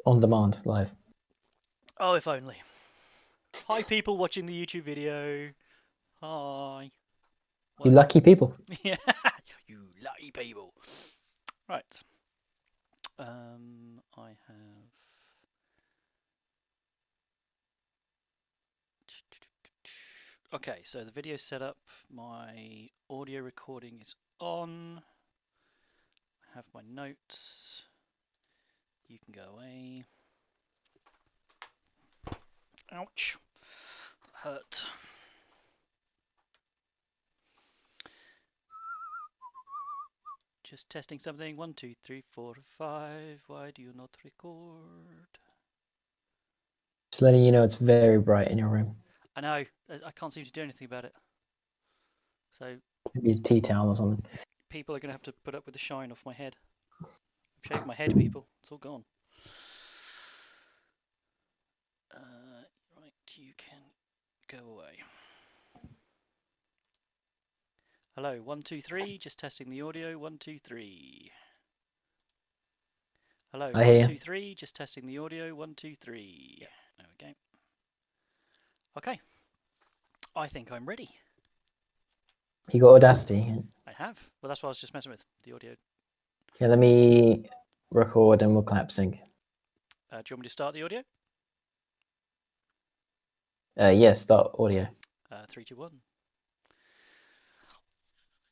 On demand, live. Oh, if only. Hi, people watching the YouTube video. Hi. You What? lucky people. Yeah, you lucky people. Right. I have. Okay, so the video setup. My audio recording is on. I have my notes. You can go away. Ouch. Hurt. Just testing something. 1, 2, 3, 4, 5. Why do you not record? Just letting you know it's very bright in your room. I know. I can't seem to do anything about it. So Maybe a tea towel or something. people are going to have to put up with the shine off my head. I've shaved my head, people. It's all gone. Right, you can go away. Hello, 1, 2, 3. Just testing the audio. 1, 2, 3. Hello, I hear 1, you. 2, 3. Just testing the audio. 1, 2, 3. There we go. Okay. I think I'm ready. You got Audacity. I have. Well, that's what I was just messing with. The audio. Yeah, let me record and we'll clap sync. Do you want me to start the audio? Yes, start audio. 3, 2, 1.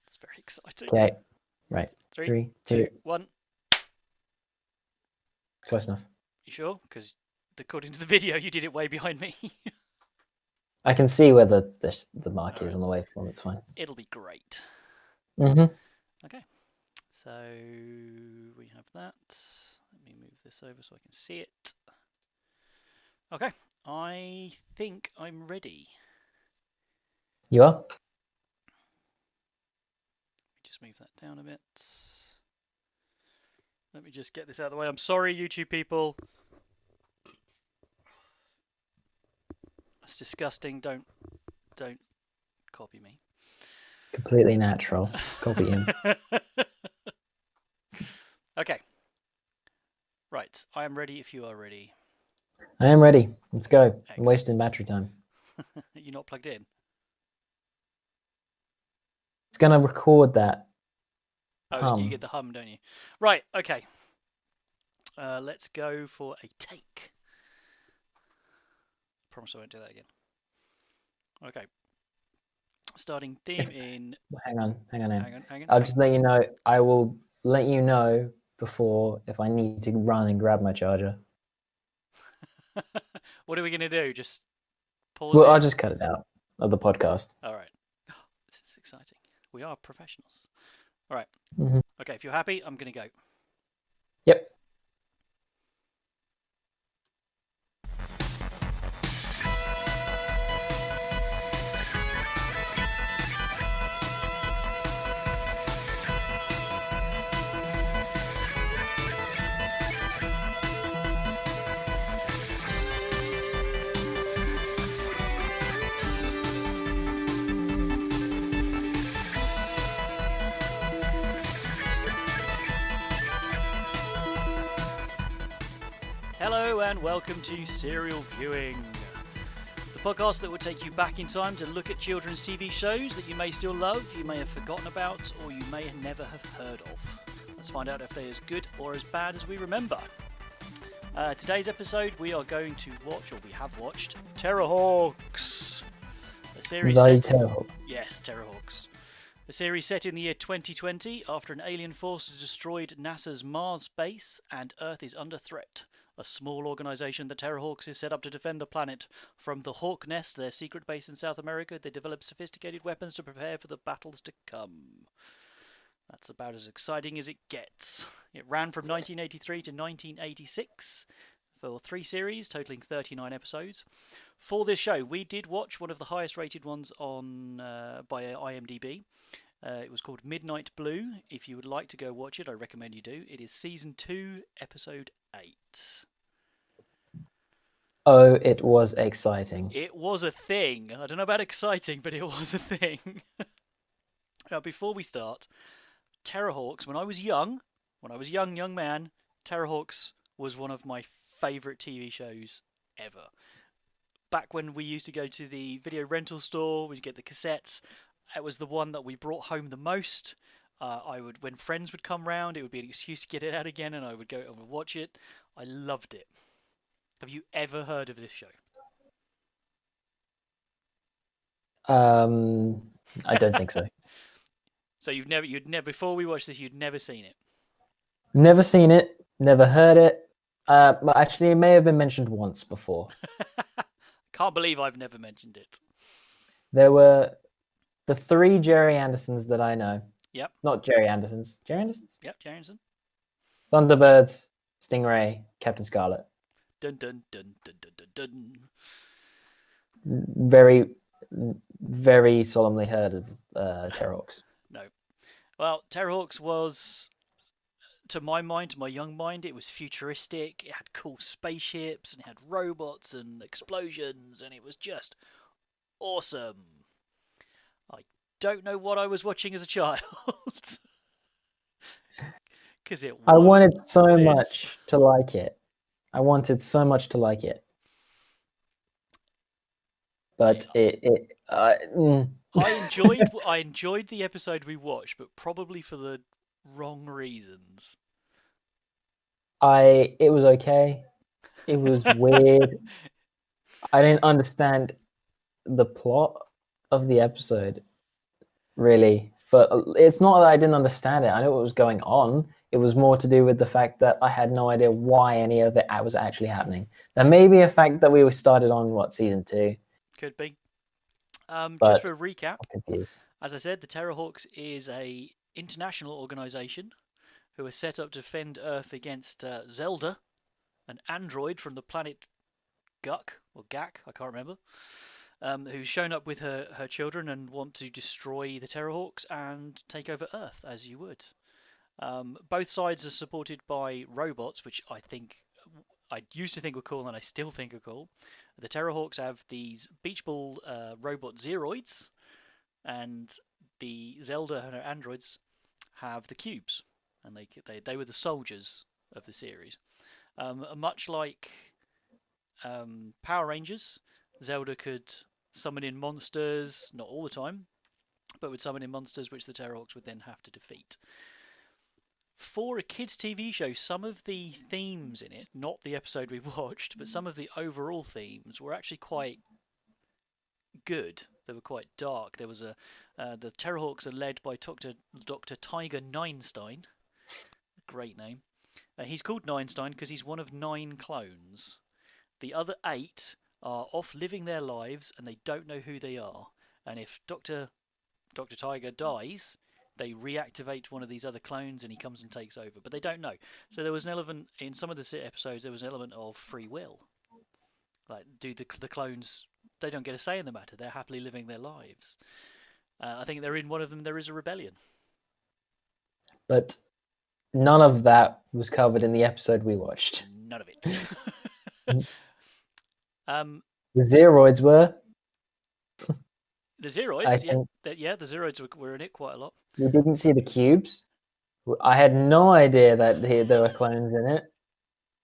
It's very exciting. Okay, right. 3, 3, 2, 2. 1. Close enough. You sure? Because according to the video, you did it way behind me. I can see where the mark is Alright. on the waveform. It's fine. It'll be great. Mm-hmm. Okay. So we have that. Let me move this over so I can see it. Okay. I think I'm ready. You are? Let me just move that down a bit. Let me just get this out of the way. I'm sorry, YouTube people. That's disgusting. Don't copy me. Completely natural. Copy him. Okay. Right. I am ready if you are ready. I am ready. Let's go. Excellent. I'm wasting battery time. You're not plugged in? It's going to record that. Oh, you get the hum, don't you? Right, okay. Let's go for a take. Promise I won't do that again. Okay. Starting theme in... Hang on. Hang on. I'll just let you know. I will let you know before if I need to run and grab my charger. What are we going to do? Just pause Well, it? I'll just cut it out of the podcast. All right. This is exciting. We are professionals. All right. Mm-hmm. Okay, if you're happy, I'm going to go. Yep. Hello and welcome to Serial Viewing, the podcast that will take you back in time to look at children's TV shows that you may still love, you may have forgotten about, or you may never have heard of. Let's find out if they're as good or as bad as we remember. Today's episode we are going to watch, or we have watched, Terrahawks. A series Yes, Terrahawks. A series set in the year 2020 after an alien force has destroyed NASA's Mars base and Earth is under threat. A small organisation, the Terrahawks, is set up to defend the planet. From the Hawk Nest, their secret base in South America, they develop sophisticated weapons to prepare for the battles to come. That's about as exciting as it gets. It ran from 1983 to 1986 for 3 series, totaling 39 episodes. For this show, we did watch one of the highest rated ones on by IMDb. It was called Midnight Blue. If you would like to go watch it, I recommend you do. It is Season 2, Episode 8. Oh, it was exciting. It was a thing. I don't know about exciting, but it was a thing. Now, before we start, Terrahawks, when I was young man, Terrahawks was one of my favourite TV shows ever. Back when we used to go to the video rental store, we'd get the cassettes. It was the one that we brought home the most. When friends would come round, it would be an excuse to get it out again, and I would go and watch it. I loved it. Have you ever heard of this show? I don't think so. So you'd never before we watched this, you'd never seen it. Never seen it. Never heard it. But actually, it may have been mentioned once before. Can't believe I've never mentioned it. There were the 3 Gerry Andersons that I know. Yep. Not Gerry Andersons. Gerry Andersons? Yep, Gerry Anderson. Thunderbirds, Stingray, Captain Scarlet. Dun dun dun dun dun dun dun. Very, very solemnly heard of Terrahawks. No. Well, Terrahawks was, to my mind, to my young mind, it was futuristic. It had cool spaceships and it had robots and explosions, and it was just awesome. I don't know what I was watching as a child. Because I wanted so much to like it. I wanted so much to like it. But I enjoyed the episode we watched, but probably for the wrong reasons. It was okay. It was weird. I didn't understand the plot of the episode, really. It's not that I didn't understand it. I knew what was going on. It was more to do with the fact that I had no idea why any of it was actually happening. There may be a fact that we started on, season 2? Could be. Just for a recap, as I said, the Terrahawks is a international organisation who are set up to defend Earth against Zelda, an android from the planet Gak, I can't remember, who's shown up with her children and want to destroy the Terrahawks and take over Earth, as you would. Both sides are supported by robots, which I used to think were cool and I still think are cool. The Terrahawks have these beach ball robot Zeroids, and the Zelda and her androids have the cubes, and they were the soldiers of the series. Much like Power Rangers, Zelda could summon in monsters, not all the time, but would summon in monsters which the Terrahawks would then have to defeat. For a kids' TV show, some of the themes in it, not the episode we watched, but some of the overall themes were actually quite good. They were quite dark. There was the Terrahawks are led by Dr Tiger Ninestien. Great name. He's called Ninestien because he's one of 9 clones. The other 8 are off living their lives and they don't know who they are. And if Dr Tiger dies, they reactivate one of these other clones and he comes and takes over. But they don't know. So there was an element, in some of the episodes, there was an element of free will. Like, do the clones, they don't get a say in the matter. They're happily living their lives. I think they're in one of them, there is a rebellion. But none of that was covered in the episode we watched. None of it. The Zeroids were. The Zeroids, the Zeroids were in it quite a lot. We didn't see the cubes. I had no idea that there were clones in it.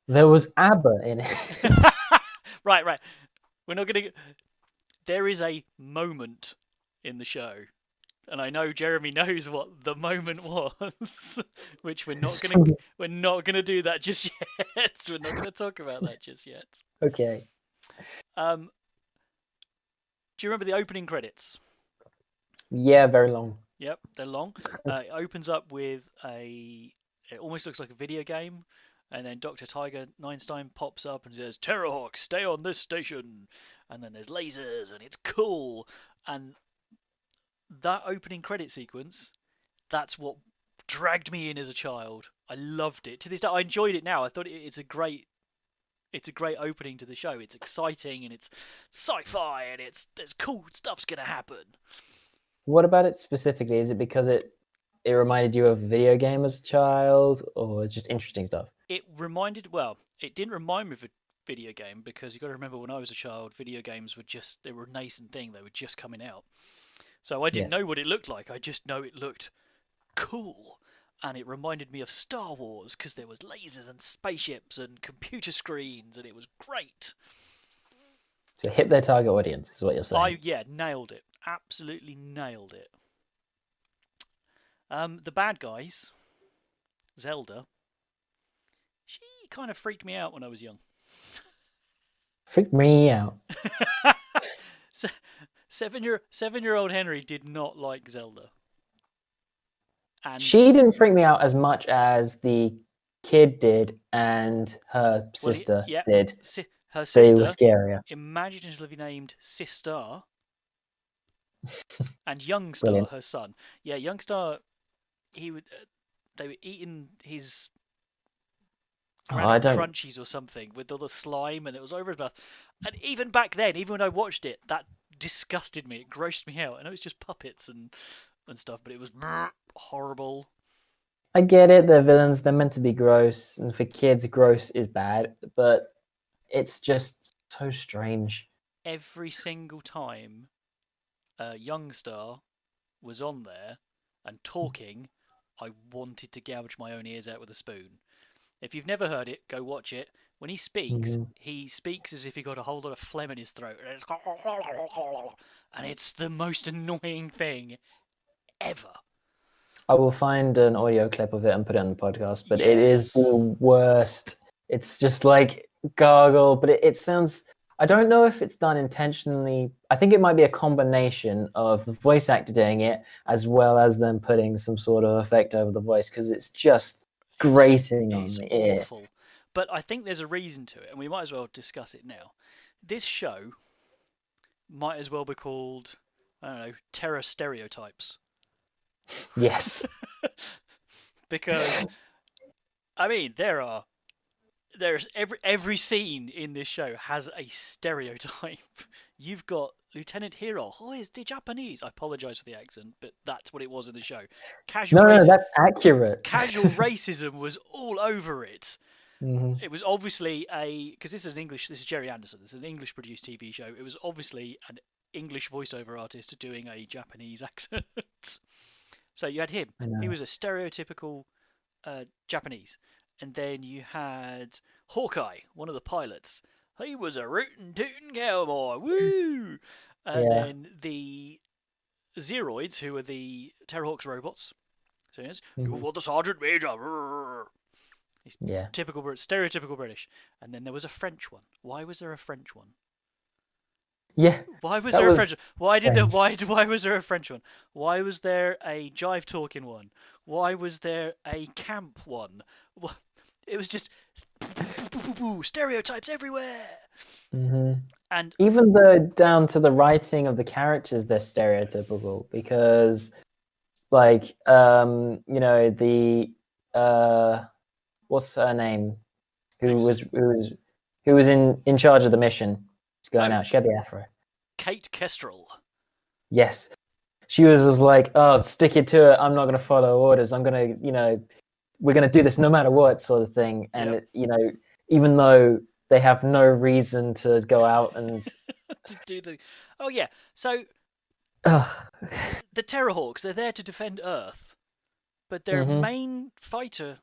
There was ABBA in it. Right. We're not going to... There is a moment in the show, and I know Jeremy knows what the moment was, which we're not going to do that just yet. We're not going to talk about that just yet. Okay. Do you remember the opening credits? Yeah, very long. Yep, they're long. It opens up with it almost looks like a video game, and then Dr. Tiger Ninestien pops up and says, "Terrahawks, stay on this station." And then there's lasers, and it's cool. And that opening credit sequence, that's what dragged me in as a child. I loved it. To this day, I enjoyed it now. I thought it's a great opening to the show. It's exciting, and it's sci-fi, and there's cool stuff's going to happen. What about it specifically? Is it because it reminded you of a video game as a child, or just interesting stuff? It didn't remind me of a video game, because you've got to remember, when I was a child, video games they were a nascent thing. They were just coming out. So I didn't know what it looked like. I just know it looked cool. and it reminded me of Star Wars because there was lasers and spaceships and computer screens, and it was great. So hit their target audience is what you're saying. Nailed it. Absolutely nailed it. The bad guys, Zelda, she kind of freaked me out when I was young. Freaked me out. Seven-year-old Henry did not like Zelda. And she didn't freak me out as much as the kid did and her sister did. Her They sister. were scarier. Imagine it be named Sister. And Youngstar, Brilliant. her son. Yeah, Youngstar. They were eating his crunchies or something with all the slime, and it was over his mouth. And even back then, even when I watched it, that disgusted me. It grossed me out. I know it's just puppets and stuff, but it was horrible. I get it. They're villains. They're meant to be gross, and for kids, gross is bad. But it's just so strange. Every single time Youngstar was on there and talking, I wanted to gouge my own ears out with a spoon. If you've never heard it, go watch it. When he speaks, he speaks as if he got a whole lot of phlegm in his throat. And it's the most annoying thing ever. I will find an audio clip of it and put it on the podcast, but it is the worst. It's just like gargle, but it sounds... I don't know if it's done intentionally. I think it might be a combination of the voice actor doing it as well as them putting some sort of effect over the voice, because it's just grating on the ear. Awful. But I think there's a reason to it, and we might as well discuss it now. This show might as well be called, I don't know, Terror Stereotypes. Yes. Because, I mean, there's every scene in this show has a stereotype. You've got Lieutenant Hiro. Oh, it's the Japanese. I apologise for the accent, but that's what it was in the show. No, that's accurate. Casual racism was all over it. Mm-hmm. It was obviously because this is Gerry Anderson. This is an English-produced TV show. It was obviously an English voiceover artist doing a Japanese accent. So you had him. He was a stereotypical Japanese. And then you had Hawkeye, one of the pilots. He was a rootin' tootin' cowboy. Woo! And then the Zeroids, who are the Terrahawks robots. So yes, you've got the Sergeant Major. He's stereotypical British. And then there was a French one. Why was there a French one? Yeah. Why was there a French one? Why was there a French one? Why was there a jive talking one? Why was there a camp one? It was just stereotypes everywhere. Mm-hmm. And even down to the writing of the characters, they're stereotypical, because, like, the what's her name? Who was in charge of the mission? She's going out. She had the afro. Kate Kestrel. Yes. She was just like, oh, stick it to it. I'm not going to follow orders. I'm going to, we're going to do this no matter what, sort of thing. And, even though they have no reason to go out and... to do the... Oh, yeah. So, the Terrahawks, they're there to defend Earth. But their main fighter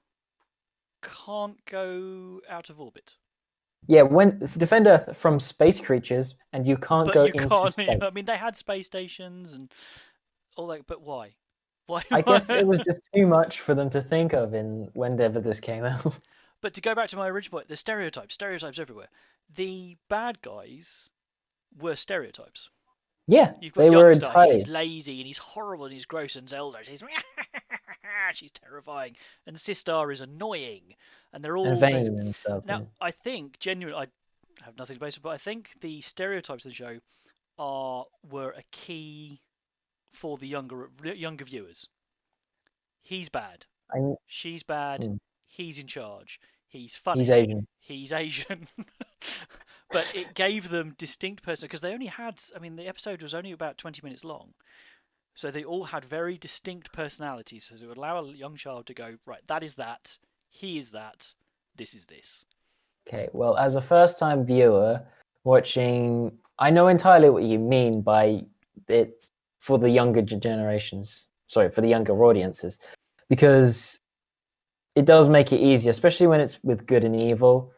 can't go out of orbit. Yeah, defend Earth from space creatures, and you can't go into space. I mean, they had space stations and all that, but why? Why? I guess it was just too much for them to think of whenever this came out. But to go back to my original point, the stereotypes everywhere. The bad guys were stereotypes. Yeah, they were entirely. He's lazy and he's horrible and he's gross, and Zelda, she's terrifying, and Sistar is annoying, and they're all vain and stuff. Now, I think genuinely, I have nothing to base it, but I think the stereotypes of the show were a key for the younger viewers. He's bad. She's bad. He's in charge. He's funny. He's Asian. But it gave them distinct personality, because they only had, the episode was only about 20 minutes long. So they all had very distinct personalities. So it would allow a young child to go, right, that is that, he is that, this is this. Okay, well, as a first-time viewer watching, I know entirely what you mean by it for the younger generations. Sorry, for the younger audiences. Because it does make it easier, especially when it's with good and evil.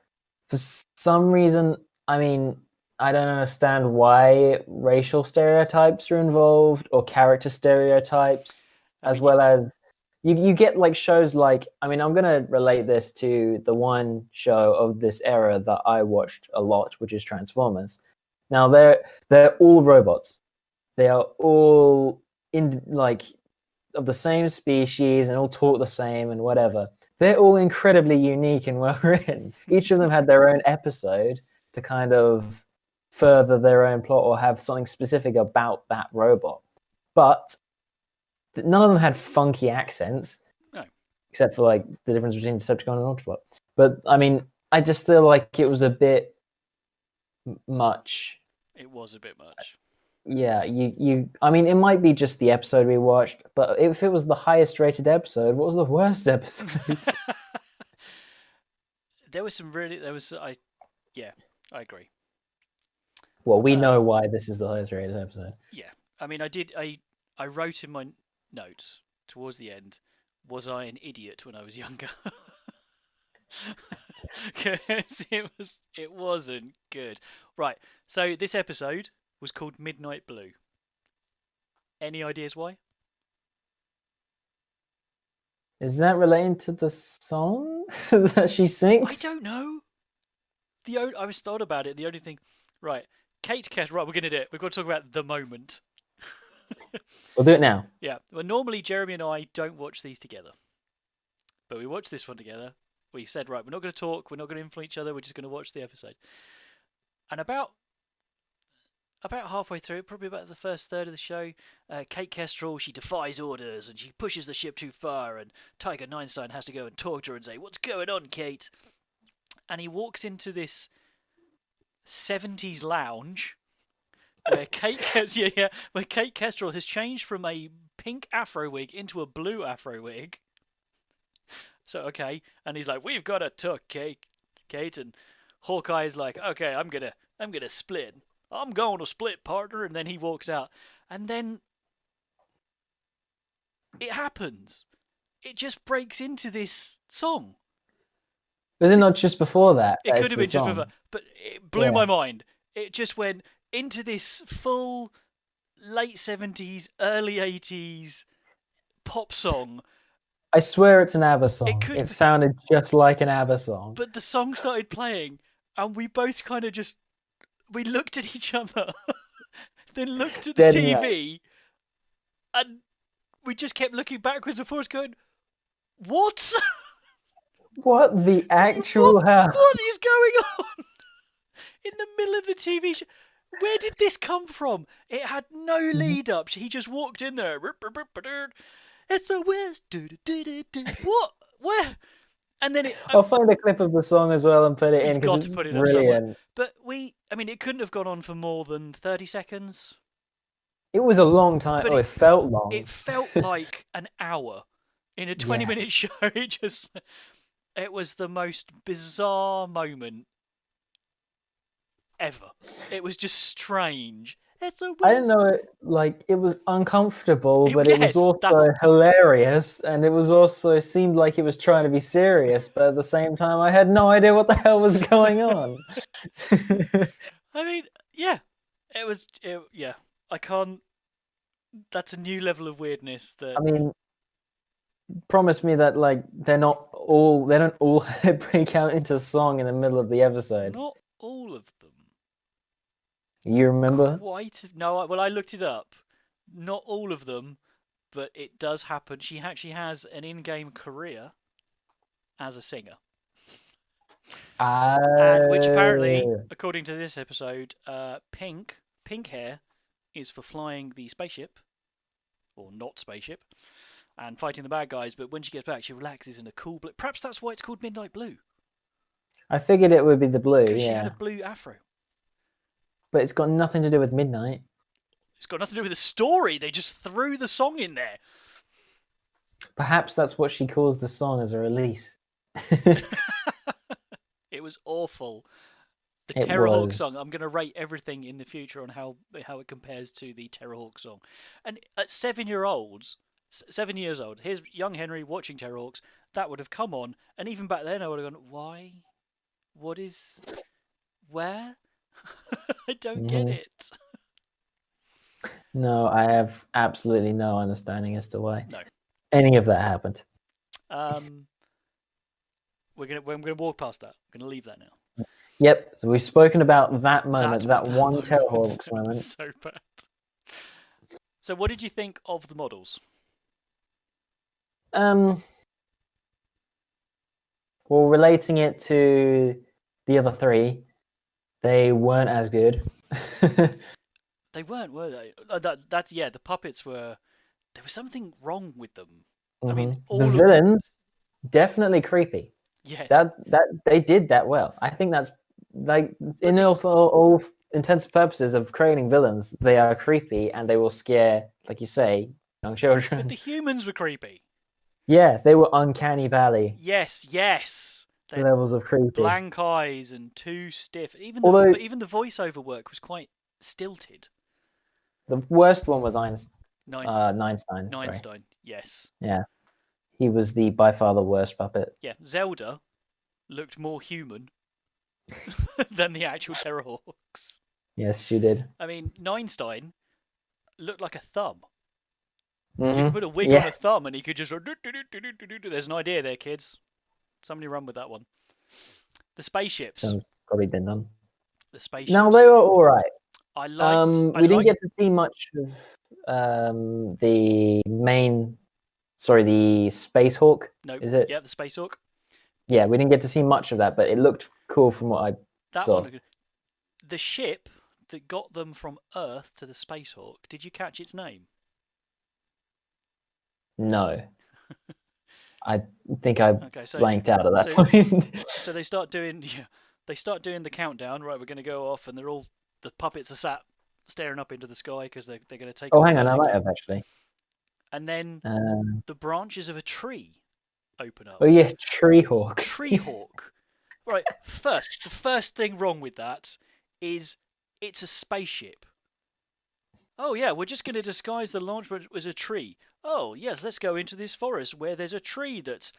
For some reason, I mean, I don't understand why racial stereotypes are involved or character stereotypes, I as mean, well as you get like shows like, I mean, I'm gonna relate this to the one show of this era that I watched a lot, which is Transformers. Now they're all robots. They are all in like of the same species and all talk the same and whatever. They're all incredibly unique and well written. Each of them had their own episode to kind of further their own plot or have something specific about that robot. But none of them had funky accents, no. except for like the difference between Decepticon and Autobot. But I mean, I just feel like it was a bit much. It was a bit much. Yeah, I mean, it might be just the episode we watched, but if it was the highest rated episode, what was the worst episode? There was some really, I agree. Well, we know why this is the highest rated episode. Yeah, I mean, I wrote in my notes towards the end, was I an idiot when I was younger? Because it wasn't good. Right, so this episode was called Midnight Blue. Any ideas why? Is that relating to the song that she sings? I don't know. I was thought about it. The only thing, right? Kate Kess. Right, we're gonna do it. We've got to talk about the moment. We'll do it now. Yeah. Well, normally Jeremy and I don't watch these together, but we watched this one together. We said, right, we're not going to talk. We're not going to influence each other. We're just going to watch the episode. And about halfway through, probably about the first third of the show, Kate Kestrel, she defies orders and she pushes the ship too far, and Tiger Ninestien has to go and talk to her and say, "What's going on, Kate?" And he walks into this 70s lounge where where Kate Kestrel has changed from a pink afro wig into a blue afro wig. So okay, and he's like, "We've got to talk, Kate," and Hawkeye's like, "Okay, I'm gonna split. I'm going to split, partner," and then he walks out. And then it happens. It just breaks into this song. Was it not just before that? It could have been just before, but it blew my mind. It just went into this full late 70s, early 80s pop song. I swear it's an ABBA song. It sounded just like an ABBA song. But the song started playing, and we both kind of we looked at each other, then looked at the TV, and we just kept looking backwards and forwards going, "What? What the actual hell? What is going on?" In the middle of the TV show. Where did this come from? It had no lead up. He just walked in there. It's the West. What? Where? And then I'll find a clip of the song as well and put it in because it's brilliant. But it couldn't have gone on for more than 30 seconds. It was a long time. It felt long. It felt like an hour in a 20-minute show. It was the most bizarre moment ever. It was just strange. I didn't know it. Like, it was uncomfortable, but it was also hilarious, and it was also seemed like it was trying to be serious, but at the same time, I had no idea what the hell was going on. I mean, yeah, it was. Yeah, I can't. That's a new level of weirdness. That I mean, promise me that like they don't all break out into song in the middle of the episode. Not all of them. You remember? No, well, I looked it up. Not all of them, but it does happen. She actually has an in-game career as a singer. Which apparently, according to this episode, pink hair is for flying the spaceship, or not spaceship, and fighting the bad guys. But when she gets back, she relaxes in a cool blue. Perhaps that's why it's called Midnight Blue. I figured it would be the blue. Because she had a blue afro. But it's got nothing to do with Midnight. It's got nothing to do with the story. They just threw the song in there. Perhaps that's what she calls the song as a release. It was awful. The Terrahawks song. I'm going to rate everything in the future on how it compares to the Terrahawks song. And at 7 years old, here's young Henry watching Terrahawks, that would have come on, and even back then I would have gone, why? What is? Where? I don't get Hmm. it. No, I have absolutely no understanding as to why No. any of that happened. Um, we're gonna walk past that. We're gonna leave that now. Yep. So we've spoken about that moment, that That one moment Terrahawks moment. so bad. So, what did you think of the models? Um, well, relating it to the other three, they weren't as good. They weren't, were they? That's yeah. The puppets were. There was something wrong with them. I mean, The all of villains, definitely creepy. yes, That they did that well. I think that's like but in all intents and purposes of creating villains, they are creepy and they will scare, like you say, young but children. the humans were creepy. Yeah, they were uncanny valley Yes, yes. They had levels of creepy. blank eyes and too stiff. Although Even the voiceover work was quite stilted. the worst one was Nine Ninestein. Sorry, Ninestien, yes, yeah, he was the by far the worst puppet. yeah. Zelda looked more human than the actual Terrahawks. Yes, she did. I mean, Ninestein looked like a thumb. You could Hmm. put a wig on Yeah, a thumb and he could just. There's an idea there, kids. Somebody run with that one. The spaceships. sounds probably been done. The No, spaceships. they were all right. I We didn't liked. get to see much of the main, sorry, the Space Hawk. No, Is it? yeah, the Space Hawk. Yeah, we didn't get to see much of that, but it looked cool from what I That saw. one. The ship that got them from Earth to the Space Hawk. Did you catch its name? No, I think I Okay, so blanked out at that so point. so they start doing yeah, they start doing the countdown. Right, we're going to go off, and they're all the puppets are sat staring up into the sky because they're going to take Oh, off hang on, I might vertically. have actually. And then the branches of a tree open up. Oh yeah, Tree Hawk. Tree hawk. Right, the first thing wrong with that is it's a spaceship. Oh yeah, we're just going to disguise the launch as a tree. Oh yes, let's go into this forest where there's a tree that's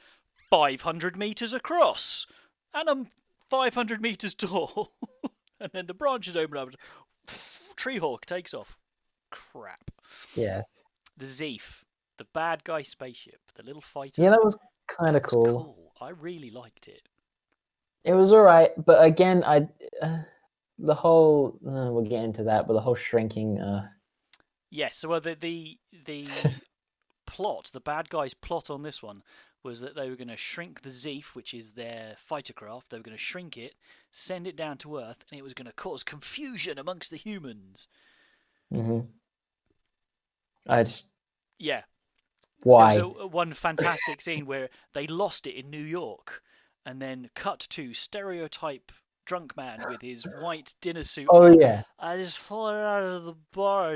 500 meters across and 500 meters tall. And then the branches open up. Tree hawk takes off. Crap. Yes. The Zeef, the bad guy spaceship, the little fighter. Yeah, that was kind of was cool. I really liked it. It was all right, but again, the whole we'll get into that, but the whole shrinking. Yes, so well, the plot, the bad guys' plot on this one was that they were going to shrink the Zeef, which is their fighter craft. They were going to shrink it, send it down to Earth, and it was going to cause confusion amongst the humans. Mm-hmm. I just Yeah. why? There was one fantastic scene where they lost it in New York, and then cut to stereotype drunk man with his white dinner suit. Oh on. yeah, I just fallen out of the bar.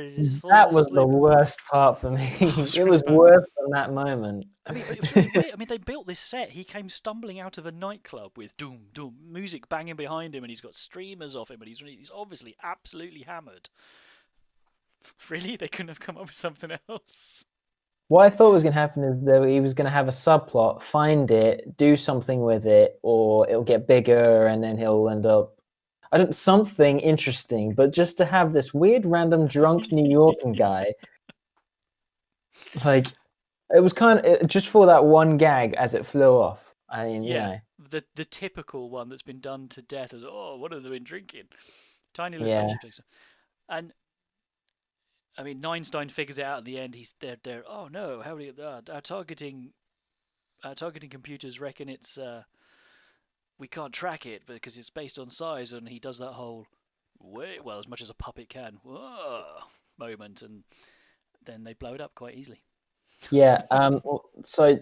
that was the worst part for me. It It was worse than that moment. I mean, but it was really weird. I mean, they built this set. He came stumbling out of a nightclub with doom, doom, music banging behind him, and he's got streamers off him, and he's obviously absolutely hammered. Really? They couldn't have come up with something else? What I thought was going to happen is that he was going to have a subplot, find it, do something with it, or it'll get bigger, and then he'll end up something interesting. But just to have this weird, random, drunk New Yorker guy, like it was kind of just for that one gag as it flew off. I mean, Yeah, the typical one that's been done to death is, oh, what have they been drinking? Tiny little spaceship takes. And I mean, Ninestien figures it out at the end. They're oh no, how do you, our targeting computers reckon it's we can't track it because it's based on size, and he does that whole well as much as a puppet can moment, and then they blow it up quite easily. Yeah. So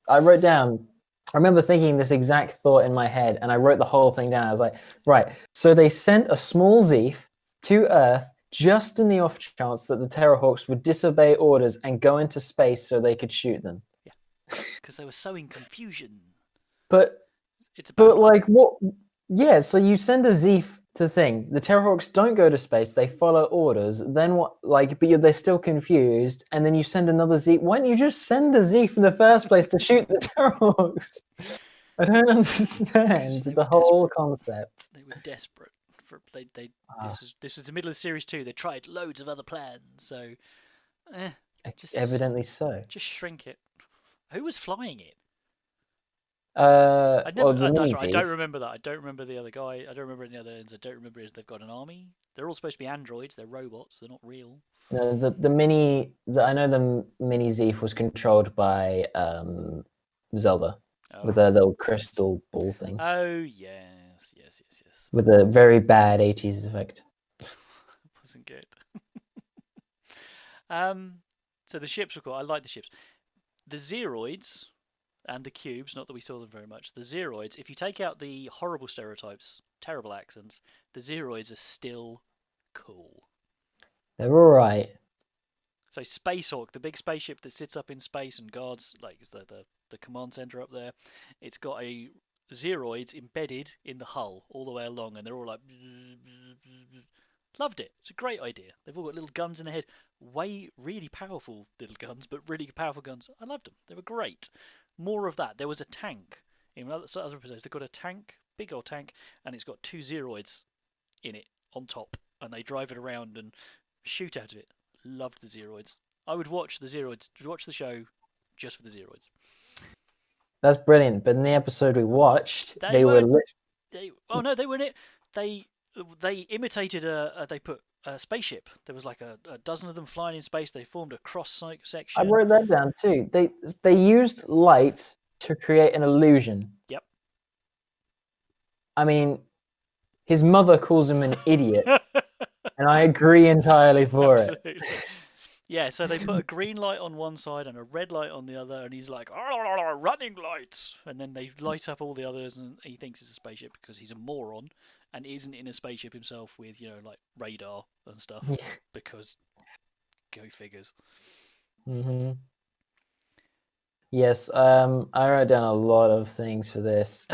I wrote down. I remember thinking this exact thought in my head, and I wrote the whole thing down. I was like, right. So they sent a small Zeef to Earth just in the off chance that the Terrahawks would disobey orders and go into space so they could shoot them. Yeah, because they were sowing confusion. But it's like what? Yeah, so you send a Zeef the thing. The Terrahawks don't go to space. They follow orders. Then what? Like, but they're still confused. And then you send another Z. Why don't you just send a Z in the first place to shoot the Terrahawks? I don't understand They the were whole desperate. concept. They were desperate for they. Ah, This was the middle of series 2. They tried loads of other plans, so just evidently so. just shrink it. Who was flying it? Well, the That's mini right. I don't Z. remember that. I don't remember the other guy. I don't remember any other ends. I don't remember if they've got an army. They're all supposed to be androids. They're robots. They're not real. No, the mini. I know the mini Zeef was controlled by Zelda Oh with a right. little crystal ball thing Oh yes. with a very bad 80s effect. Wasn't good. So the ships were cool. I like the ships. The Zeroids and the cubes. Not that we saw them very much. The Zeroids. If you take out the horrible stereotypes, terrible accents, the Zeroids are still cool. They're all right. So Space Hawk, the big spaceship that sits up in space and guards, like it's the command center up there, it's got a Zeroids embedded in the hull all the way along, and they're all like, bzz, bzz, bzz, bzz. Loved it. It's a great idea. They've all got little guns in their head, really powerful little guns, but really powerful guns. I loved them. They were great. More of that. There was a tank in other episodes. They've got a tank, big old tank, and it's got 2 Zeroids in it on top, and they drive it around and shoot out of it. Loved the Zeroids. I would watch the Zeroids, watch the show just for the Zeroids. That's brilliant. But in the episode we watched, They were were. No, they were in it. They imitated they put a spaceship. There was like a dozen of them flying in space. They formed a cross I section. wrote that down too. They used light to create an illusion. Yep. I mean, his mother calls him an idiot, and I agree entirely for Absolutely. Yeah, so they put a green light on one side and a red light on the other, and he's like, running lights! And then they light up all the others, and he thinks it's a spaceship because he's a moron and isn't in a spaceship himself with, like radar and stuff. it. Because, go figures. Mm-hmm. Yes, I wrote down a lot of things for this.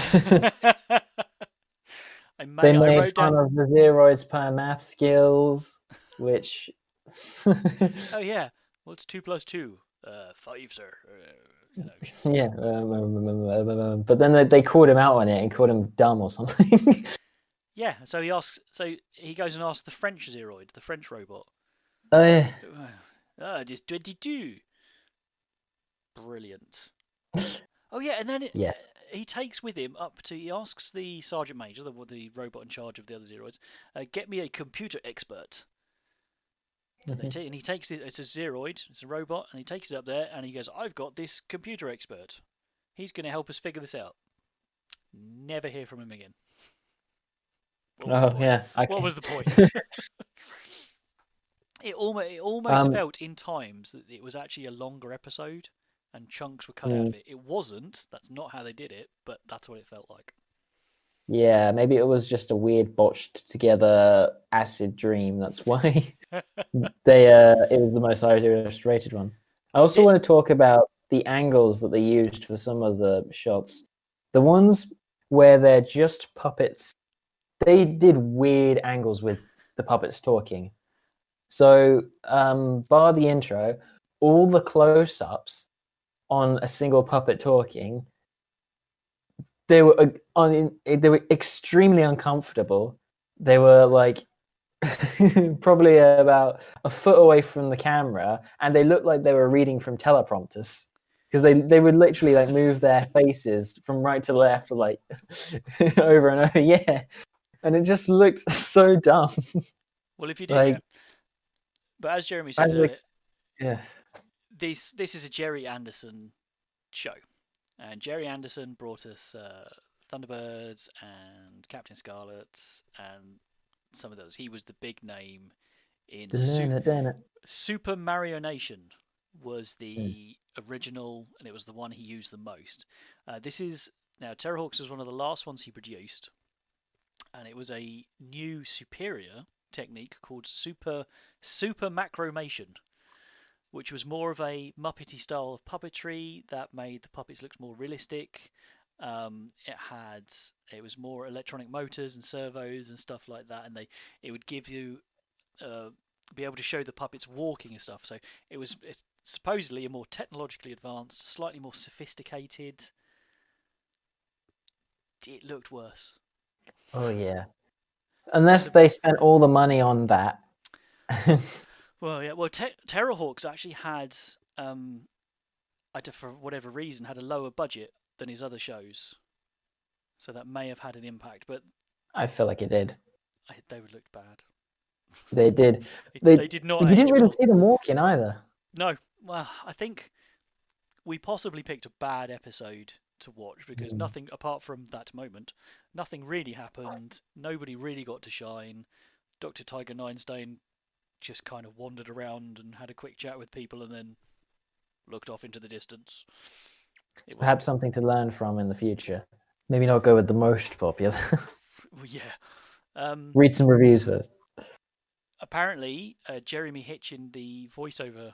They made fun of the Zeroids' per math skills, which. Oh yeah, what's 2 plus 2? 5, sir. Yeah, but then they called him out on it and called him dumb or something. Yeah, so he goes and asks the French Zeroid, the French robot. Oh yeah. Just 22. Brilliant. Oh yeah, and then Yes. he takes with him he asks the Sergeant Major, the robot in charge of the other Zeroids, get me a computer expert. Mm-hmm. And he takes it. It's a Zeroid. It's a robot, and he takes it up there, and he goes, "I've got this computer expert. He's going to help us figure this out." Never hear from him again. Yeah. Okay. What was the point? It almost felt in times that it was actually a longer episode, and chunks were cut out of it. It wasn't. That's not how they did it, but that's what it felt like. Yeah, maybe it was just a weird botched together acid dream. That's why it was the most illustrated one. I also want to talk about the angles that they used for some of the shots. The ones where they're just puppets, they did weird angles with the puppets talking. So, bar the intro, all the close-ups on a single puppet talking, they were extremely uncomfortable. They were like probably about a foot away from the camera, and they looked like they were reading from teleprompters because they would literally like move their faces from right to left, like over and over. Yeah, and it just looked so dumb. Well, if you did, but as Jeremy said earlier, yeah, this is a Gerry Anderson show. And Gerry Anderson brought us Thunderbirds and Captain Scarlet and some of those. He was the big name in Super Mario Nation was the original, and it was the one he used the most. Terrahawks was one of the last ones he produced, and it was a new superior technique called Super Macromation, which was more of a Muppety style of puppetry that made the puppets look more realistic. It was more electronic motors and servos and stuff like that, and it would give you be able to show the puppets walking and stuff. So it's supposedly a more technologically advanced, slightly more sophisticated. It looked worse. Oh yeah. Unless they spent all the money on that. Well, yeah. Well, Terrahawks actually had, for whatever reason, had a lower budget than his other shows, so that may have had an impact. But I feel like it did. they would look bad. They did. They did not. You didn't really well. see them walking either. No. Well, I think we possibly picked a bad episode to watch because nothing apart from that moment, nothing really happened. Nobody really got to shine. Dr. Tiger Ninestien just kind of wandered around and had a quick chat with people and then looked off into the distance. It's perhaps something to learn from in the future. Maybe not go with the most popular. Well, yeah. Read some reviews first. Apparently, Jeremy Hitchin, the voiceover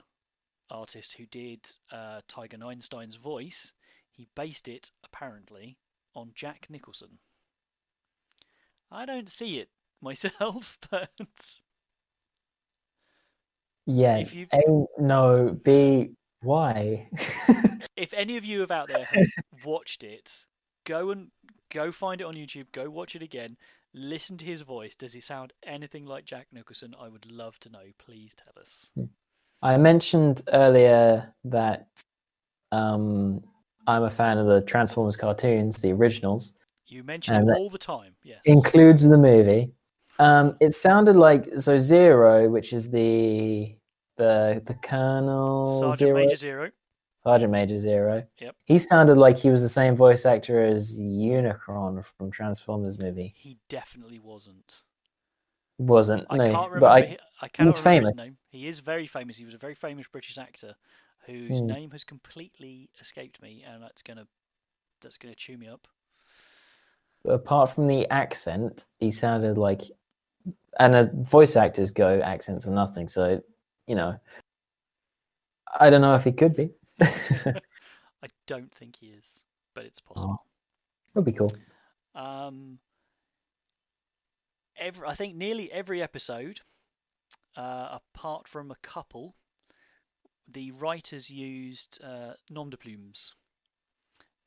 artist who did Tiger Ninestien's voice, he based it apparently on Jack Nicholson. I don't see it myself, but yeah. A, no. B, why? If any of you out there have watched it, go find it on YouTube. Go watch it again. Listen to his voice. Does he sound anything like Jack Nicholson? I would love to know. Please tell us. I mentioned earlier that I'm a fan of the Transformers cartoons, the originals. You mention them all the time, yes. Includes the movie. It sounded like Zero, which is the Colonel Sergeant Major Zero. Sergeant Major Zero. Yep. He sounded like he was the same voice actor as Unicron from Transformers movie. He definitely wasn't. Wasn't. I no, can't remember. But I cannot he's remember famous. his name. He is very famous. He was a very famous British actor whose name has completely escaped me, and that's gonna chew me up. But apart from the accent, he sounded like, and as voice actors go, accents are nothing. So, I don't know if he could be. I don't think he is, but it's possible. That'd be cool. I think nearly every episode, apart from a couple, the writers used nom de plumes.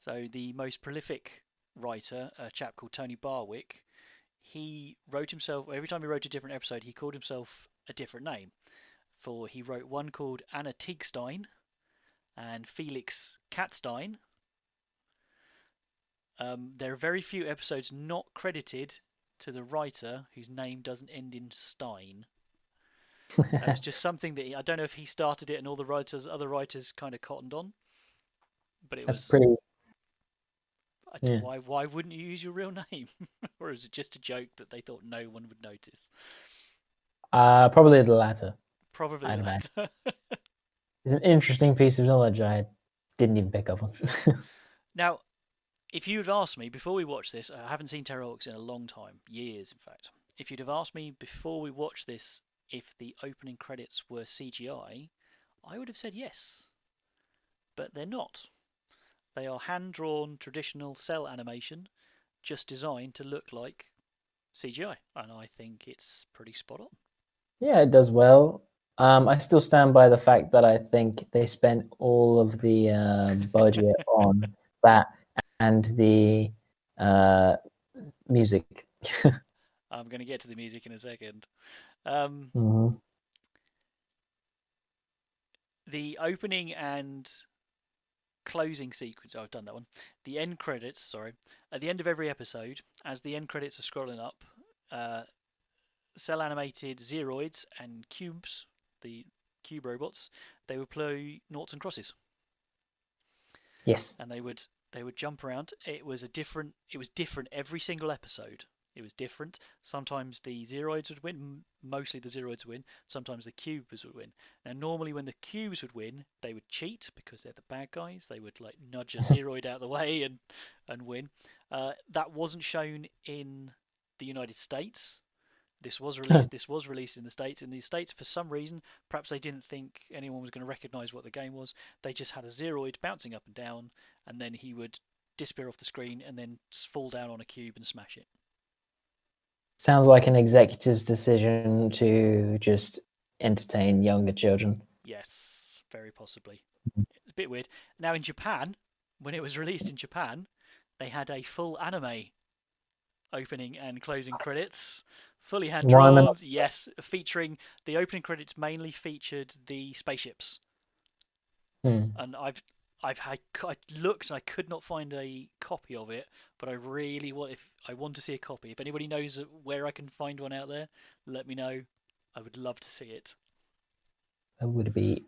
So the most prolific writer, a chap called Tony Barwick, he wrote himself, every time he wrote a different episode, he called himself a different name. He wrote one called Anna Tigstein and Felix Katstein. There are very few episodes not credited to the writer whose name doesn't end in Stein. It's just something that I don't know if he started it and all the other writers kind of cottoned on. But That's pretty. Why wouldn't you use your real name? Or is it just a joke that they thought no one would notice? Probably the latter. Probably the latter. It's an interesting piece of knowledge I didn't even pick up on. Now, if you'd asked me before we watched this, I haven't seen Terrahawks in a long time, years in fact. If you'd have asked me before we watched this if the opening credits were CGI, I would have said yes. But they're not. They are hand-drawn traditional cell animation, just designed to look like CGI, and I think it's pretty spot on. Yeah, it does well. I still stand by the fact that I think they spent all of the budget on that and the music. I'm going to get to the music in a second. The opening and closing sequence, I've done that one. The end credits, sorry. At the end of every episode, as the end credits are scrolling up, cell animated Zeroids and cubes, the cube robots, they would play noughts and crosses. Yes. And they would jump around. It was different every single episode. It was different. Sometimes the Zeroids would win. Mostly the Zeroids would win. Sometimes the cubes would win. Now, normally when the cubes would win, they would cheat because they're the bad guys. They would nudge a Zeroid out of the way and win. That wasn't shown in the United States. This was released in the States. In the States, for some reason, perhaps they didn't think anyone was going to recognise what the game was. They just had a Zeroid bouncing up and down, and then he would disappear off the screen and then fall down on a cube and smash it. Sounds like an executive's decision to just entertain younger children. Yes, very possibly. It's a bit weird. Now in Japan, when it was released in Japan, they had a full anime opening and closing credits, fully hand Why am I drawn. not- Yes, featuring the opening credits mainly featured the spaceships, Hmm. and I looked and I could not find a copy of it, but I really want if I want to see a copy. If anybody knows where I can find one out there, let me know. I would love to see it. That would be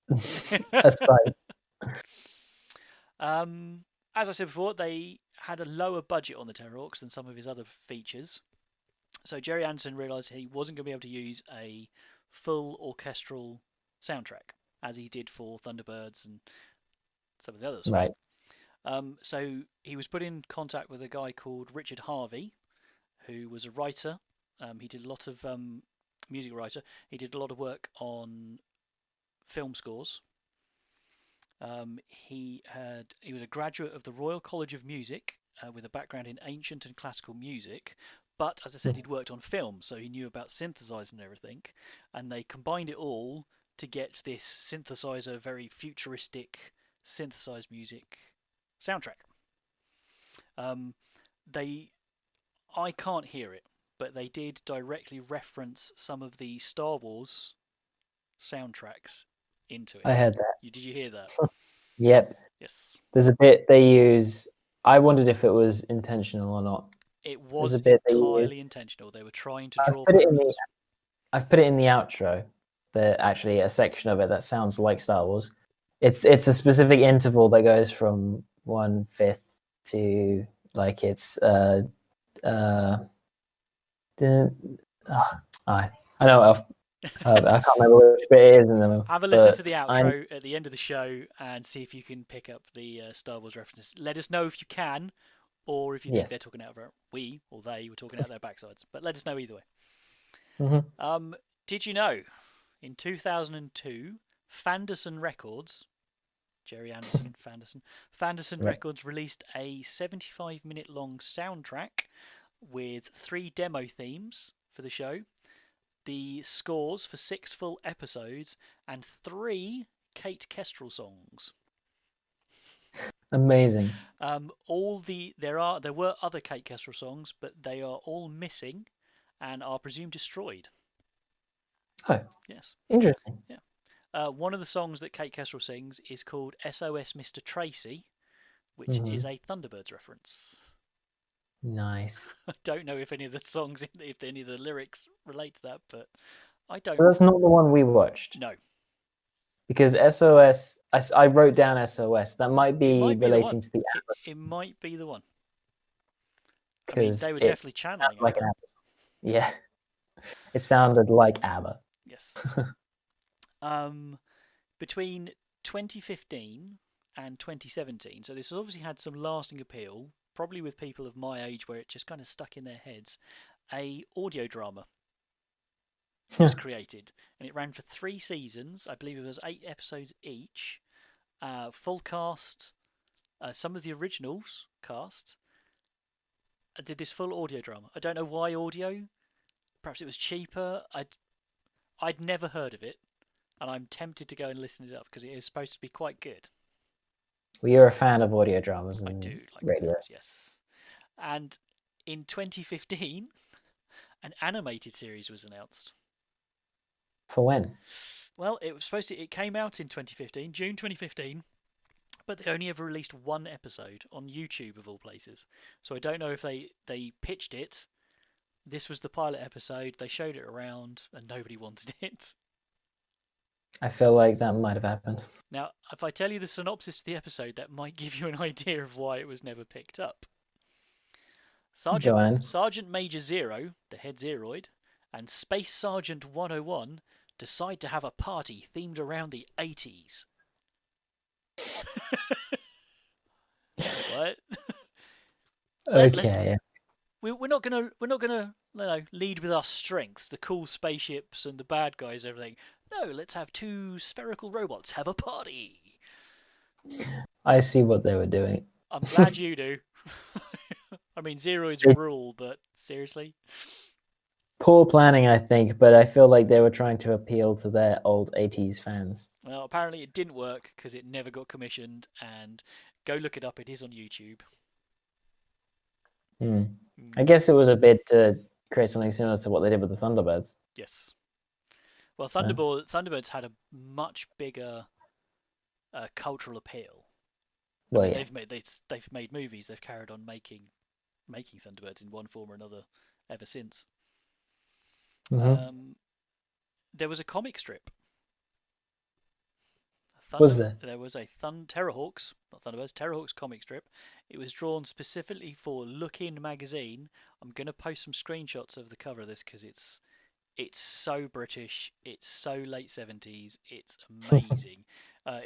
a sight. As I said before, they had a lower budget on the Terrahawks than some of his other features. So Gerry Anderson realised he wasn't going to be able to use a full orchestral soundtrack as he did for Thunderbirds and some of the others. Right. So he was put in contact with a guy called Richard Harvey, who was a writer. He did a lot of music writer. He did a lot of work on film scores. He was a graduate of the Royal College of Music with a background in ancient and classical music. But as I said, he'd worked on film, so he knew about synthesizers and everything. And they combined it all to get this synthesizer, very futuristic synthesized music soundtrack. I can't hear it, but they did directly reference some of the Star Wars soundtracks into it. I heard that. Did you hear that? Yep. Yes. There's a bit they use. I wondered if it was intentional or not. It was a bit entirely intentional. They were trying to draw I've put it in the outro. Actually a section of it that sounds like Star Wars. It's a specific interval that goes from 1/5 to like it's I know I can't remember which bit it is in them. Have a listen to the outro at the end of the show and see if you can pick up the Star Wars references. Let us know if you can, or if you think they're talking out of we or they were talking out their backsides. But let us know either way. Mm-hmm. Did you know, in 2002, Fanderson Records, Gerry Anderson, Fanderson Records released a 75-minute long soundtrack with 3 demo themes for the show, the scores for 6 full episodes, and 3 Kate Kestrel songs. Amazing. There were other Kate Kestrel songs, but they are all missing and are presumed destroyed. Oh, yes, interesting. Yeah, one of the songs that Kate Kestrel sings is called "SOS Mr. Tracy," which is a Thunderbirds reference. Nice. I don't know if any of the songs, if any of the lyrics relate to that, but I don't. So that's not the one we watched. No. Because SOS, I wrote down SOS. That might be relating to the ABBA. It might be the one. I mean, they were definitely channeling like an ABBA song. Yeah. It sounded like ABBA. Yes. Between 2015 and 2017, so this has obviously had some lasting appeal, probably with people of my age where it just kind of stuck in their heads, a audio drama was created, and it ran for 3 seasons. I believe it was 8 episodes each, full cast. Some of the originals cast did this full audio drama. I don't know why audio. Perhaps it was cheaper. I'd never heard of it, and I'm tempted to go and listen it up because it is supposed to be quite good. Well, you're a fan of audio dramas and I do like radio. Those, yes. And in 2015, an animated series was announced. For when? Well, it came out in 2015, June 2015, but they only ever released 1 episode on YouTube of all places. So I don't know if they pitched it. This was the pilot episode. They showed it around, and nobody wanted it. I feel like that might have happened. Now, if I tell you the synopsis of the episode, that might give you an idea of why it was never picked up. Sergeant Major Zero, the head Zeroid, and Space Sergeant 101 decide to have a party themed around the 80s. What? Okay. We're not gonna lead with our strengths, the cool spaceships and the bad guys, and everything. No, let's have 2 spherical robots have a party. I see what they were doing. I'm glad you do. I mean, Zeroids It- rule, but seriously? Poor planning, I think, but I feel like they were trying to appeal to their old 80s fans. Well, apparently it didn't work because it never got commissioned, and go look it up. It is on YouTube. Hmm. I Mm, guess it was a bit to create something similar to what they did with the Thunderbirds. yes. Well, So, Thunderbirds had a much bigger cultural appeal. I well, mean, yeah. they've made movies. They've carried on making Thunderbirds in one form or another ever since. Hmm. Um, there was a comic strip. Was there? There was a Terrahawks, not Thunderbirds, Terrahawks comic strip. It was drawn specifically for Look In magazine. I'm gonna post some screenshots of the cover of this because it's so British. It's so late 70s. It's amazing.